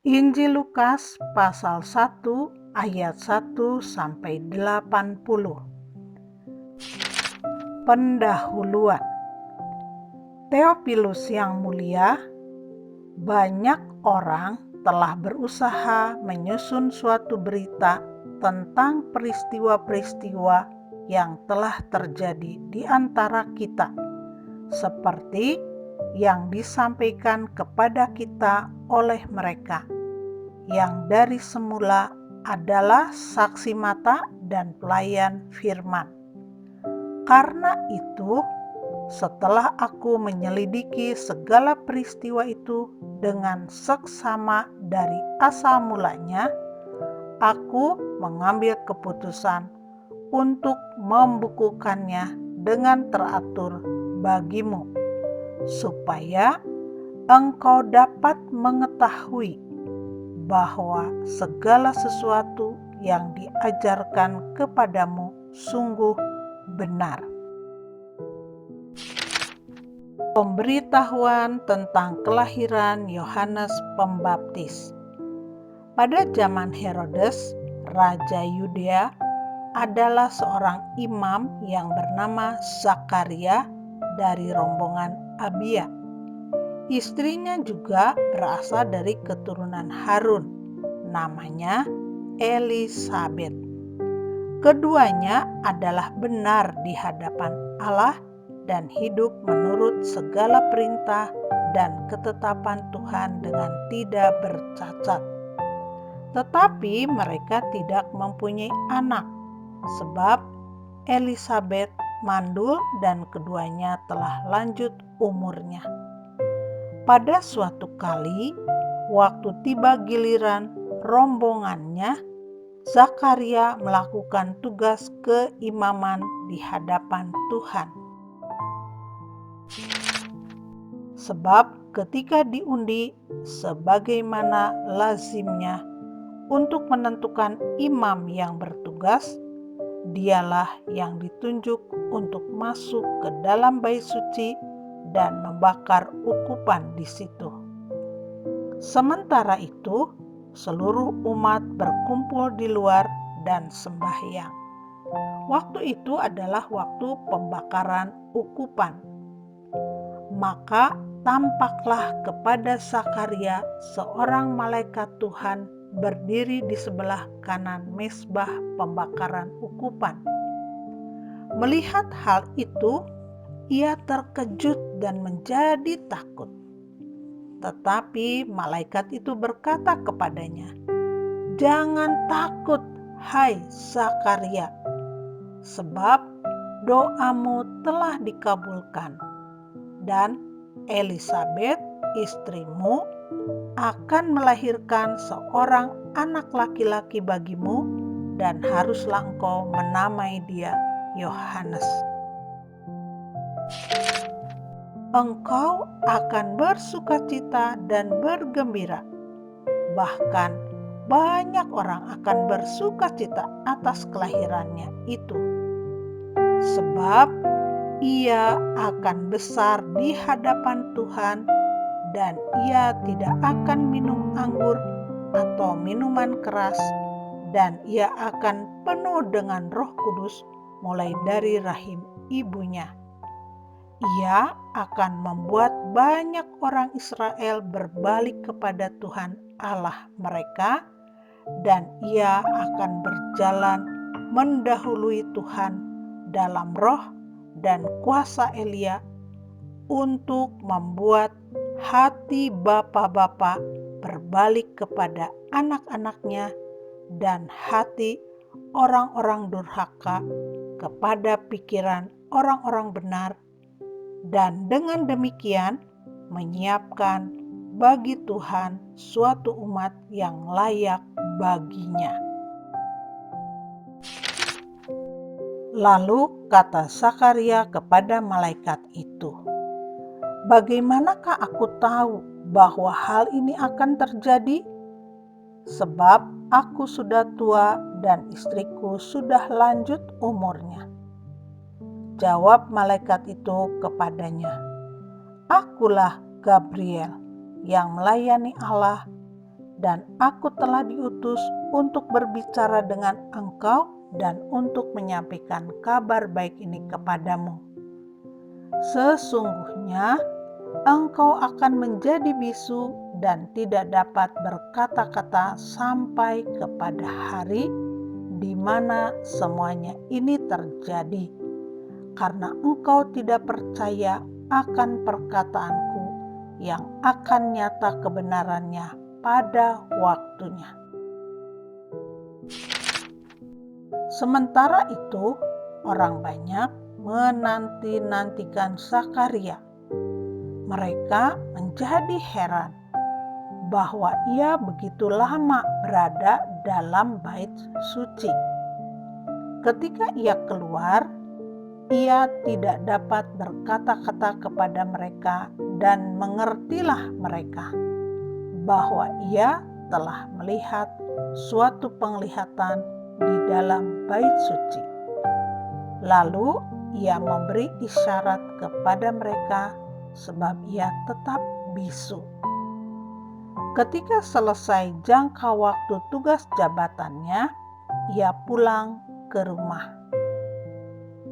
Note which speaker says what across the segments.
Speaker 1: Injil Lukas pasal 1 ayat 1 sampai 80. Pendahuluan. Theophilus yang mulia, banyak orang telah berusaha menyusun suatu berita tentang peristiwa-peristiwa yang telah terjadi di antara kita, seperti yang disampaikan kepada kita oleh mereka, yang dari semula adalah saksi mata dan pelayan firman. Karena itu, setelah aku menyelidiki segala peristiwa itu dengan seksama dari asal mulanya, aku mengambil keputusan untuk membukukannya dengan teratur bagimu, supaya engkau dapat mengetahui bahwa segala sesuatu yang diajarkan kepadamu sungguh benar. Pemberitahuan tentang kelahiran Yohanes Pembaptis. Pada zaman Herodes, Raja Yudea, adalah seorang imam yang bernama Zakaria dari rombongan Abia. Istrinya juga berasal dari keturunan Harun, namanya Elisabet. Keduanya adalah benar di hadapan Allah dan hidup menurut segala perintah dan ketetapan Tuhan dengan tidak bercacat. Tetapi mereka tidak mempunyai anak, sebab Elisabet mandul dan keduanya telah lanjut umurnya. Pada suatu kali, waktu tiba giliran rombongannya, Zakaria melakukan tugas keimaman di hadapan Tuhan. Sebab ketika diundi sebagaimana lazimnya untuk menentukan imam yang bertugas, dialah yang ditunjuk untuk masuk ke dalam bait suci dan membakar ukupan di situ. Sementara itu, seluruh umat berkumpul di luar dan sembahyang. Waktu itu adalah waktu pembakaran ukupan. Maka tampaklah kepada Zakaria seorang malaikat Tuhan berdiri di sebelah kanan mezbah pembakaran ukupan. Melihat hal itu, ia terkejut dan menjadi takut. Tetapi malaikat itu berkata kepadanya, "Jangan takut, hai Zakaria, sebab doamu telah dikabulkan, dan Elisabet, istrimu, akan melahirkan seorang anak laki-laki bagimu, dan haruslah engkau menamai dia Yohanes. Engkau akan bersukacita dan bergembira. Bahkan banyak orang akan bersukacita atas kelahirannya itu. Sebab ia akan besar di hadapan Tuhan, dan ia tidak akan minum anggur atau minuman keras, dan ia akan penuh dengan Roh Kudus mulai dari rahim ibunya. Ia akan membuat banyak orang Israel berbalik kepada Tuhan Allah mereka, dan ia akan berjalan mendahului Tuhan dalam roh dan kuasa Elia untuk membuat hati bapa-bapa berbalik kepada anak-anaknya dan hati orang-orang durhaka kepada pikiran orang-orang benar, dan dengan demikian menyiapkan bagi Tuhan suatu umat yang layak baginya. Lalu kata Zakaria kepada malaikat itu, "Bagaimanakah aku tahu bahwa hal ini akan terjadi? Sebab aku sudah tua dan istriku sudah lanjut umurnya." Jawab malaikat itu kepadanya, "Akulah Gabriel yang melayani Allah dan aku telah diutus untuk berbicara dengan engkau dan untuk menyampaikan kabar baik ini kepadamu. Sesungguhnya engkau akan menjadi bisu dan tidak dapat berkata-kata sampai kepada hari di mana semuanya ini terjadi, karena engkau tidak percaya akan perkataanku yang akan nyata kebenarannya pada waktunya. Sementara itu, orang banyak menanti-nantikan Zakaria. Mereka menjadi heran bahwa ia begitu lama berada dalam bait suci. Ketika ia keluar, ia tidak dapat berkata-kata kepada mereka, dan mengertilah mereka bahwa ia telah melihat suatu penglihatan di dalam bait suci. Lalu ia memberi isyarat kepada mereka sebab ia tetap bisu. Ketika selesai jangka waktu tugas jabatannya, ia pulang ke rumah.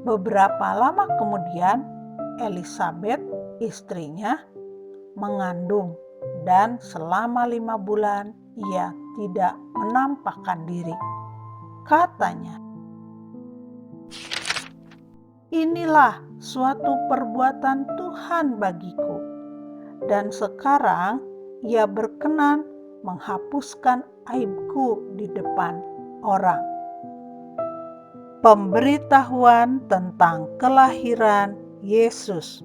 Speaker 1: Beberapa lama kemudian, Elisabet, istrinya, mengandung, dan selama 5 bulan ia tidak menampakkan diri. Katanya, "Inilah suatu perbuatan Tuhan bagiku, dan sekarang ia berkenan menghapuskan aibku di depan orang." Pemberitahuan tentang kelahiran Yesus.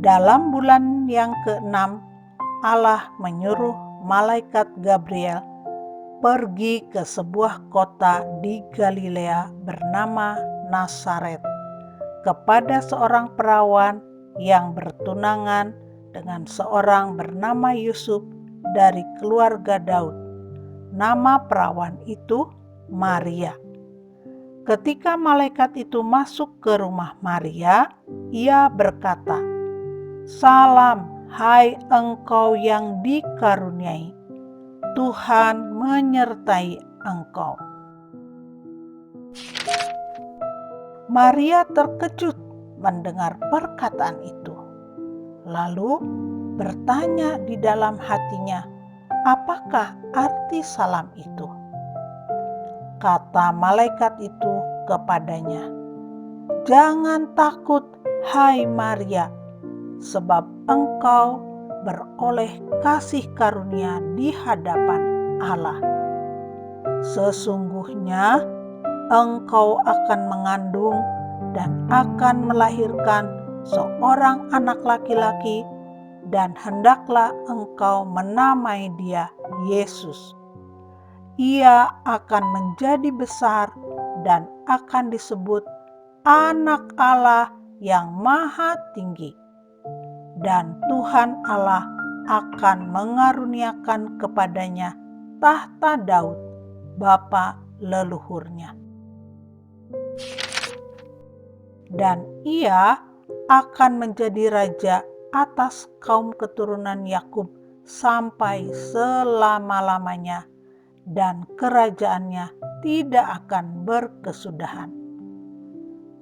Speaker 1: Dalam bulan yang ke-6, Allah menyuruh malaikat Gabriel pergi ke sebuah kota di Galilea bernama Nazaret kepada seorang perawan yang bertunangan dengan seorang bernama Yusuf dari keluarga Daud. Nama perawan itu Maria. Ketika malaikat itu masuk ke rumah Maria, ia berkata, "Salam, hai engkau yang dikaruniai, Tuhan menyertai engkau." Maria terkejut mendengar perkataan itu, lalu bertanya di dalam hatinya, apakah arti salam itu? Kata malaikat itu kepadanya, "Jangan takut, hai Maria, sebab engkau beroleh kasih karunia di hadapan Allah. Sesungguhnya engkau akan mengandung dan akan melahirkan seorang anak laki-laki, dan hendaklah engkau menamai dia Yesus. Ia akan menjadi besar dan akan disebut Anak Allah yang Maha Tinggi. Dan Tuhan Allah akan mengaruniakan kepadanya tahta Daud, bapa leluhurnya. Dan ia akan menjadi raja atas kaum keturunan Yakub sampai selama-lamanya, dan kerajaannya tidak akan berkesudahan."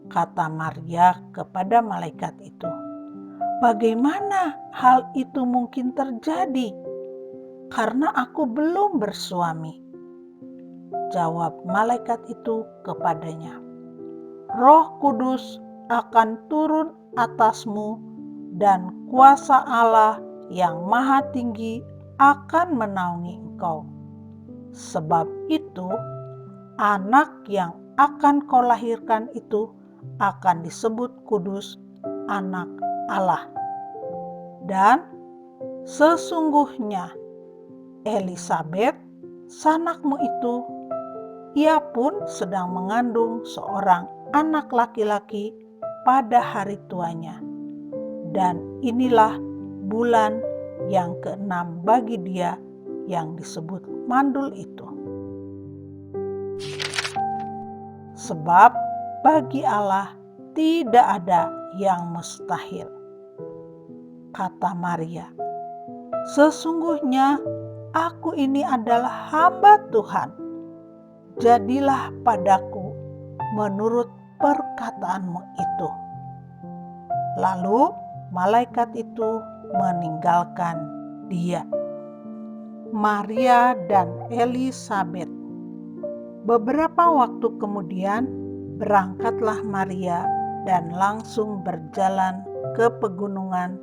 Speaker 1: Kata Maria kepada malaikat itu, "Bagaimana hal itu mungkin terjadi? Karena aku belum bersuami." Jawab malaikat itu kepadanya, "Roh Kudus akan turun atasmu, dan kuasa Allah yang Maha Tinggi akan menaungi engkau. Sebab itu, anak yang akan kau lahirkan itu akan disebut kudus, Anak Allah. Dan sesungguhnya Elisabet, sanakmu itu, ia pun sedang mengandung seorang anak laki-laki pada hari tuanya. Dan inilah bulan yang ke-6 bagi dia yang disebut mandul itu. Sebab bagi Allah tidak ada yang mustahil." Kata Maria, "Sesungguhnya aku ini adalah hamba Tuhan. Jadilah padaku menurut perkataanmu itu." Lalu malaikat itu meninggalkan dia. Maria dan Elisabet. Beberapa waktu kemudian berangkatlah Maria dan langsung berjalan ke pegunungan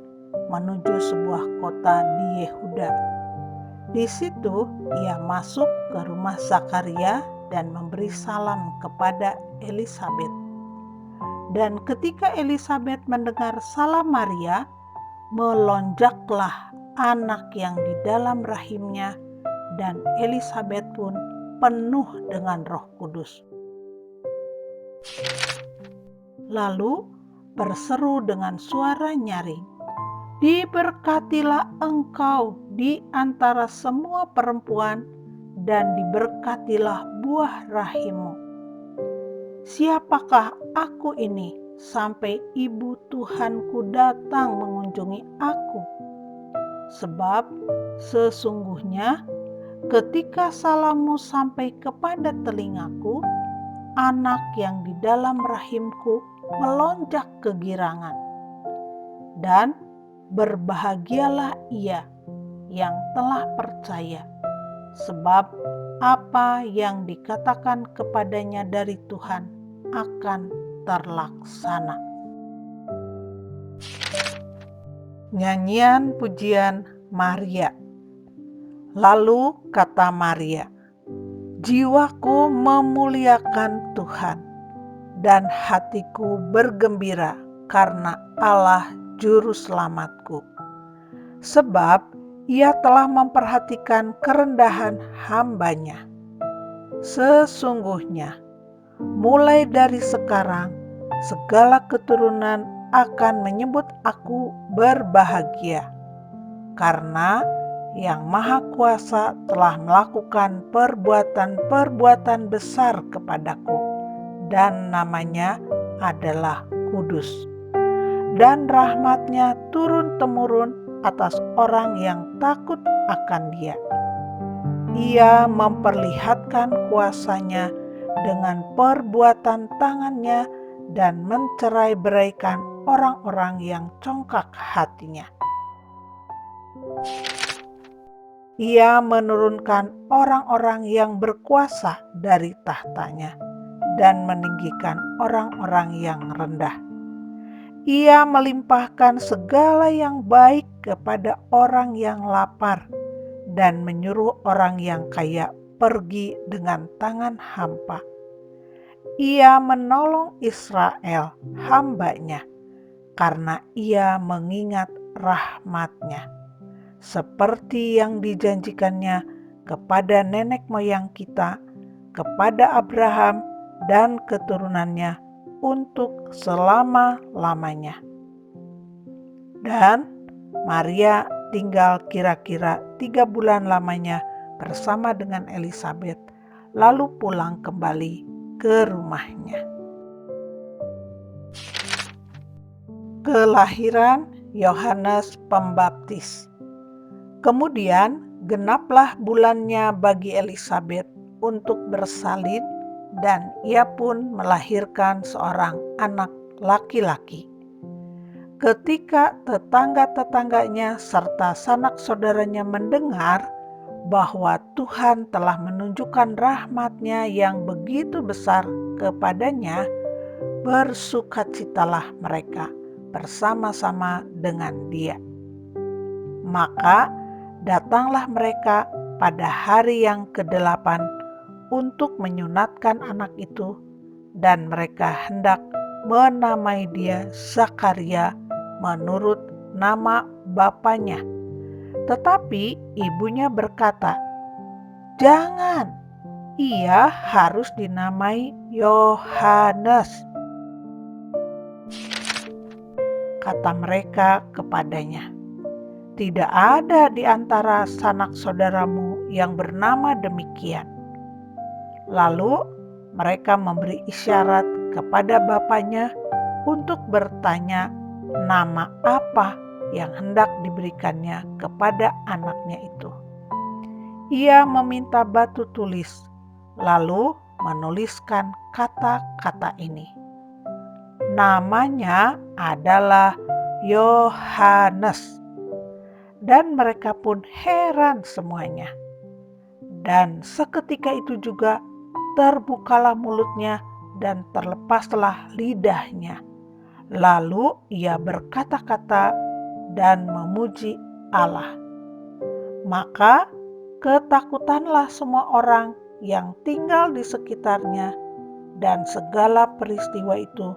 Speaker 1: menuju sebuah kota di Yehuda. Di situ ia masuk ke rumah Zakaria dan memberi salam kepada Elisabet. Dan ketika Elisabet mendengar salam Maria, melonjaklah anak yang di dalam rahimnya, dan Elisabet pun penuh dengan Roh Kudus. Lalu berseru dengan suara nyaring, "Diberkatilah engkau di antara semua perempuan, dan diberkatilah buah rahimmu. Siapakah aku ini sampai ibu Tuhanku datang mengunjungi aku? Sebab sesungguhnya ketika salammu sampai kepada telingaku, anak yang di dalam rahimku melonjak kegirangan. Dan berbahagialah ia yang telah percaya, sebab apa yang dikatakan kepadanya dari Tuhan akan terlaksana." Nyanyian pujian Maria. Lalu kata Maria, "Jiwaku memuliakan Tuhan, dan hatiku bergembira karena Allah Juru Selamatku. Sebab Ia telah memperhatikan kerendahan hamba-Nya. Sesungguhnya, mulai dari sekarang, segala keturunan akan menyebut aku berbahagia, karena Yang Maha Kuasa telah melakukan perbuatan-perbuatan besar kepadaku, dan namanya adalah kudus. Dan rahmat-Nya turun-temurun atas orang yang takut akan Dia. Ia memperlihatkan kuasa-Nya dengan perbuatan tangan-Nya dan mencerai-beraikan orang-orang yang congkak hatinya. Ia menurunkan orang-orang yang berkuasa dari tahtanya dan meninggikan orang-orang yang rendah. Ia melimpahkan segala yang baik kepada orang yang lapar dan menyuruh orang yang kaya pergi dengan tangan hampa. Ia menolong Israel, hamba-Nya, karena Ia mengingat rahmat-Nya, seperti yang dijanjikannya kepada nenek moyang kita, kepada Abraham dan keturunannya untuk selama-lamanya." Dan Maria tinggal kira-kira 3 bulan lamanya bersama dengan Elisabet, lalu pulang kembali ke rumahnya. Kelahiran Yohanes Pembaptis. Kemudian genaplah bulannya bagi Elisabet untuk bersalin, dan ia pun melahirkan seorang anak laki-laki. Ketika tetangga-tetangganya serta sanak saudaranya mendengar bahwa Tuhan telah menunjukkan rahmat-Nya yang begitu besar kepadanya, bersukacitalah mereka bersama-sama dengan dia. Maka datanglah mereka pada hari yang ke-8 untuk menyunatkan anak itu, dan mereka hendak menamai dia Zakaria menurut nama bapaknya. Tetapi ibunya berkata, "Jangan, ia harus dinamai Yohanes." Kata mereka kepadanya, "Tidak ada di antara sanak saudaramu yang bernama demikian." Lalu mereka memberi isyarat kepada bapaknya untuk bertanya nama apa yang hendak diberikannya kepada anaknya itu. Ia meminta batu tulis, lalu menuliskan kata-kata ini. Namanya adalah Yohanes. Dan mereka pun heran semuanya. Dan seketika itu juga terbukalah mulutnya dan terlepaslah lidahnya. Lalu ia berkata-kata dan memuji Allah. Maka ketakutanlah semua orang yang tinggal di sekitarnya, dan segala peristiwa itu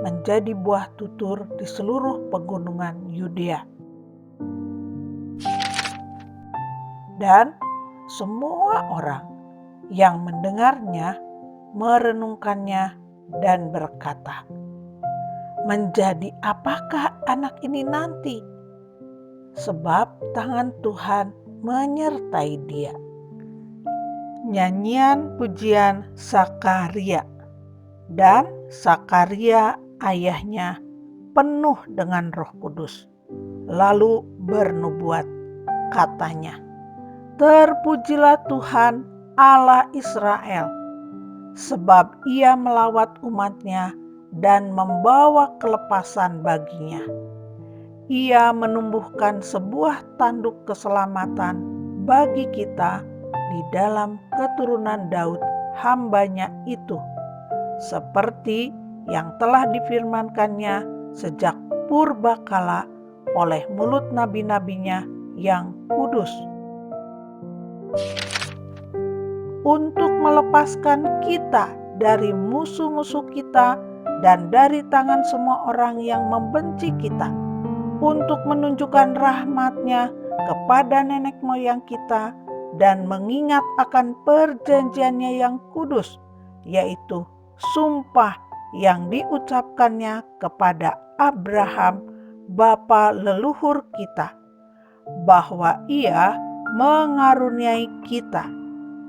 Speaker 1: menjadi buah tutur di seluruh pegunungan Yudea. Dan semua orang yang mendengarnya merenungkannya dan berkata, "Menjadi apakah anak ini nanti? Sebab tangan Tuhan menyertai dia." Nyanyian pujian Sakaria. Dan Sakaria ayahnya penuh dengan Roh Kudus, lalu bernubuat, katanya, "Terpujilah Tuhan Allah Israel, sebab ia melawat umatnya dan membawa kelepasan baginya. Ia menumbuhkan sebuah tanduk keselamatan bagi kita di dalam keturunan Daud hambanya itu, seperti yang telah difirmankannya sejak purbakala oleh mulut nabi-nabinya yang kudus, untuk melepaskan kita dari musuh-musuh kita dan dari tangan semua orang yang membenci kita, untuk menunjukkan rahmat-Nya kepada nenek moyang kita dan mengingat akan perjanjian-Nya yang kudus, yaitu sumpah yang diucapkannya kepada Abraham, bapa leluhur kita, bahwa Ia mengaruniai kita,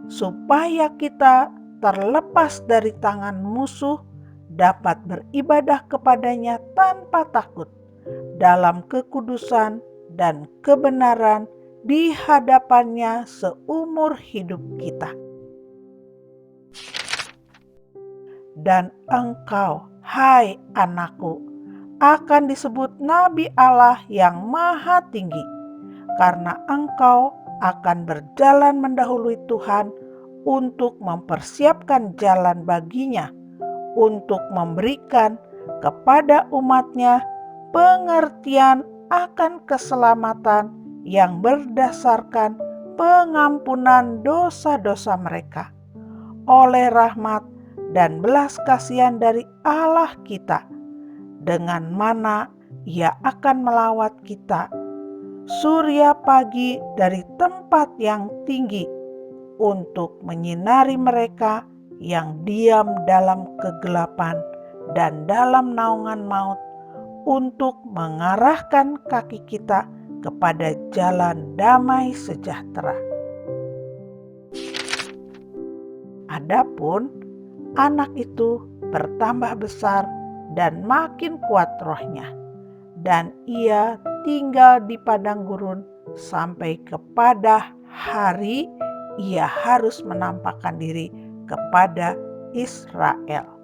Speaker 1: supaya kita terlepas dari tangan musuh dapat beribadah kepada-Nya tanpa takut, dalam kekudusan dan kebenaran di hadapan-Nya seumur hidup kita. Dan engkau, hai anakku, akan disebut Nabi Allah yang Maha Tinggi, karena engkau akan berjalan mendahului Tuhan untuk mempersiapkan jalan baginya, untuk memberikan kepada umat-Nya pengertian akan keselamatan yang berdasarkan pengampunan dosa-dosa mereka, oleh rahmat dan belas kasihan dari Allah kita, dengan mana Ia akan melawat kita, surya pagi dari tempat yang tinggi, untuk menyinari mereka yang diam dalam kegelapan dan dalam naungan maut, untuk mengarahkan kaki kita kepada jalan damai sejahtera. Adapun anak itu bertambah besar dan makin kuat rohnya, dan ia tinggal di padang gurun sampai kepada hari ia harus menampakkan diri kepada Israel.